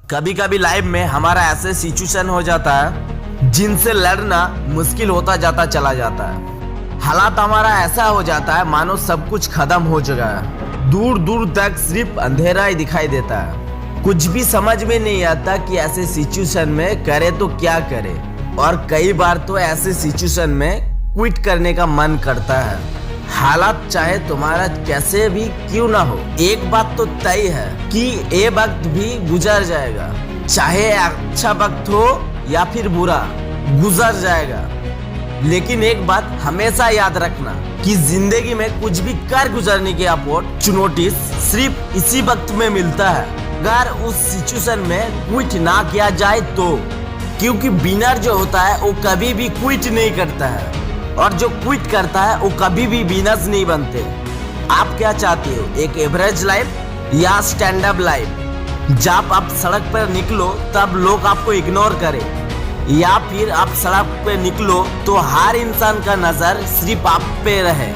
कभी कभी लाइफ में हमारा ऐसे सिचुएशन हो जाता है जिनसे लड़ना मुश्किल होता जाता चला जाता है। हालात हमारा ऐसा हो जाता है मानो सब कुछ खत्म हो चुका है, दूर दूर तक सिर्फ अंधेरा ही दिखाई देता है। कुछ भी समझ में नहीं आता कि ऐसे सिचुएशन में करे तो क्या करे, और कई बार तो ऐसे सिचुएशन में क्विट करने का मन करता है। हालात चाहे तुम्हारा कैसे भी क्यों ना हो, एक बात तो तय है कि ये वक्त भी गुजर जाएगा। चाहे अच्छा वक्त हो या फिर बुरा, गुजर जाएगा। लेकिन एक बात हमेशा याद रखना कि जिंदगी में कुछ भी कर गुजरने की अपॉर्चुनिटी सिर्फ इसी वक्त में मिलता है, अगर उस सिचुएशन में क्विट ना किया जाए तो। क्योंकि विनर जो होता है वो कभी भी क्विट नहीं करता है, और जो क्विट करता है वो कभी भी विनर्स नहीं बनते। आप क्या चाहते हो, एक एवरेज लाइफ या स्टैंड अप लाइफ? जब आप सड़क पर निकलो तब लोग आपको इग्नोर करें, या फिर आप सड़क पे निकलो तो हर इंसान का नजर सिर्फ आप पे रहे?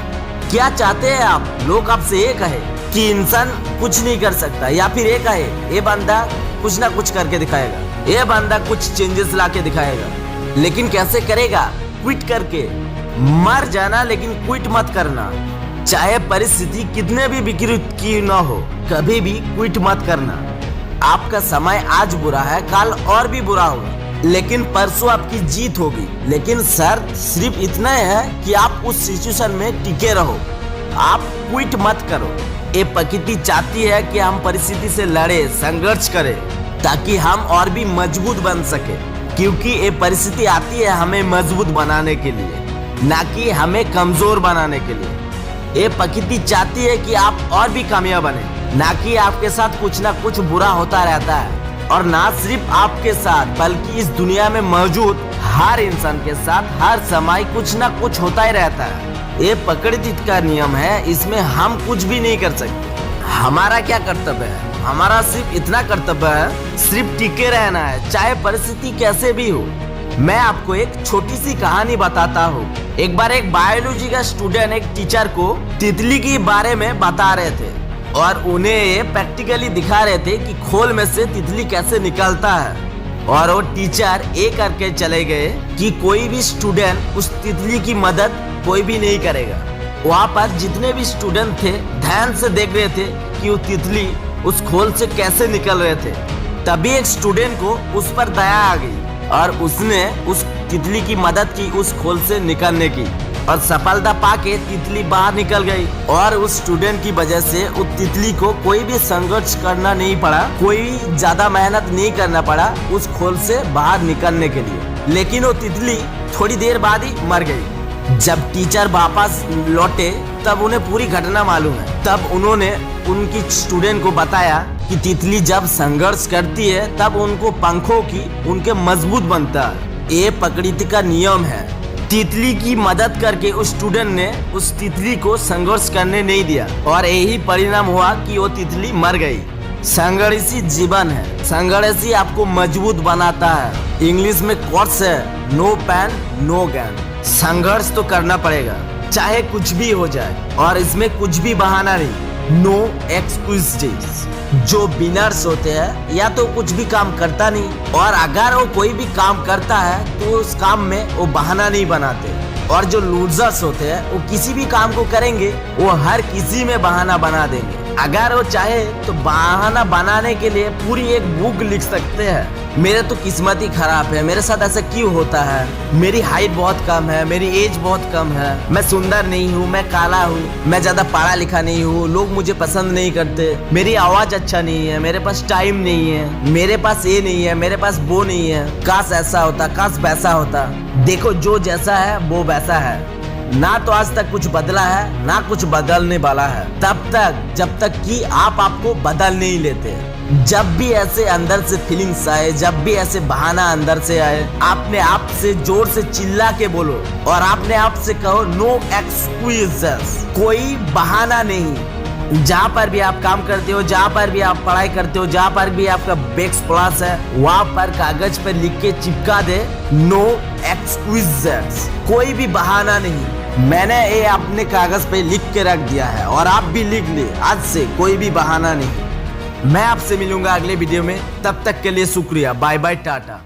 क्या चाहते हैं आप? लोग आपसे ये कहे कि इंसान कुछ नहीं कर सकता, या फिर ये कहे ये बंदा कुछ ना कुछ करके दिखाएगा, ये बंदा कुछ चेंजेस ला के दिखाएगा। लेकिन कैसे करेगा? क्विट करके। मर जाना, लेकिन क्विट मत करना। चाहे परिस्थिति कितने भी विकृत की न हो, कभी भी क्विट मत करना। आपका समय आज बुरा है, कल और भी बुरा होगा, लेकिन परसों आपकी जीत होगी। लेकिन शर्त सिर्फ इतना है कि आप उस सिचुएशन में टिके रहो, आप क्विट मत करो। ये प्रकृति चाहती है कि हम परिस्थिति से लड़े, संघर्ष करें, ताकि हम और भी मजबूत बन सके। क्योंकि ये परिस्थिति आती है हमें मजबूत बनाने के लिए, ना कि हमें कमजोर बनाने के लिए। ये प्रकृति चाहती है कि आप और भी कामयाब बने, ना कि आपके साथ कुछ ना कुछ बुरा होता रहता है। और ना सिर्फ आपके साथ, बल्कि इस दुनिया में मौजूद हर इंसान के साथ हर समय कुछ ना कुछ होता ही रहता है। ये प्रकृति का नियम है, इसमें हम कुछ भी नहीं कर सकते। हमारा क्या कर्तव्य है? हमारा सिर्फ इतना कर्तव्य है, सिर्फ टिके रहना है, चाहे परिस्थिति कैसे भी हो। मैं आपको एक छोटी सी कहानी बताता हूँ। एक बार एक बायोलॉजी का स्टूडेंट एक टीचर को तितली के बारे में बता रहे थे, और उन्हें ये प्रैक्टिकली दिखा रहे थे कि खोल में से तितली कैसे निकलता है। और वो टीचर ये करके चले गए कि कोई भी स्टूडेंट उस तितली की मदद कोई भी नहीं करेगा। वहाँ पर जितने भी स्टूडेंट थे ध्यान से देख रहे थे कि वो तितली उस खोल से कैसे निकल रहे थे। तभी एक स्टूडेंट को उस पर दया आ गई, और उसने उस तितली की मदद की उस खोल से निकलने की, और सफलता पाके तितली बाहर निकल गई। और उस स्टूडेंट की वजह से उस तितली को कोई भी संघर्ष करना नहीं पड़ा, कोई ज्यादा मेहनत नहीं करना पड़ा उस खोल से बाहर निकलने के लिए। लेकिन वो तितली थोड़ी देर बाद ही मर गई। जब टीचर वापस लौटे तब उन्हें पूरी घटना मालूम है। तब उन्होंने उनकी स्टूडेंट को बताया कि तितली जब संघर्ष करती है तब उनको पंखों की उनके मजबूत बनता है। ये प्रकृति का नियम है। तितली की मदद करके उस स्टूडेंट ने उस तितली को संघर्ष करने नहीं दिया, और यही परिणाम हुआ कि वो तितली मर गई। संघर्षी जीवन है, संघर्ष ही आपको मजबूत बनाता है। इंग्लिश में कोट्स है, नो पेन नो गेन। संघर्ष तो करना पड़ेगा, चाहे कुछ भी हो जाए, और इसमें कुछ भी बहाना नहीं, नो एक्सक्यूजेस। जो विनर्स होते हैं या तो कुछ भी काम करता नहीं, और अगर वो कोई भी काम करता है तो उस काम में वो बहाना नहीं बनाते। और जो लूजर्स होते हैं वो किसी भी काम को करेंगे, वो हर किसी में बहाना बना देंगे। अगर वो चाहे तो बहाना बनाने के लिए पूरी एक बुक लिख सकते हैं। मेरे तो किस्मत ही खराब है, मेरे साथ ऐसा क्यों होता है, मेरी हाइट बहुत कम है, मेरी एज बहुत कम है, मैं सुंदर नहीं हूँ, मैं काला हूँ, मैं ज्यादा पढ़ा लिखा नहीं हूँ, लोग मुझे पसंद नहीं करते, मेरी आवाज अच्छा नहीं है, मेरे पास टाइम नहीं है, मेरे पास ये नहीं है, मेरे पास वो नहीं है, काश ऐसा होता, काश वैसा होता। देखो, जो जैसा है वो वैसा है। ना तो आज तक कुछ बदला है, ना कुछ बदलने वाला है, तब तक जब तक कि आप आपको बदल नहीं लेते। जब भी ऐसे अंदर से फीलिंग्स आए, जब भी ऐसे बहाना अंदर से आए, आपने आप से जोर से चिल्ला के बोलो, और आपने आप से कहो नो एक्सक्यूजेस, कोई बहाना नहीं। जहाँ पर भी आप काम करते हो, जहाँ पर भी आप पढ़ाई करते हो, जहाँ पर भी आपका बेस्ट क्लास है, वहाँ पर कागज पर लिख के चिपका दे, नो एक्सक्यूजेस, कोई भी बहाना नहीं। मैंने ये अपने कागज पे लिख के रख दिया है, और आप भी लिख ले, आज से कोई भी बहाना नहीं। मैं आपसे मिलूंगा अगले वीडियो में, तब तक के लिए शुक्रिया, बाय बाय, टाटा।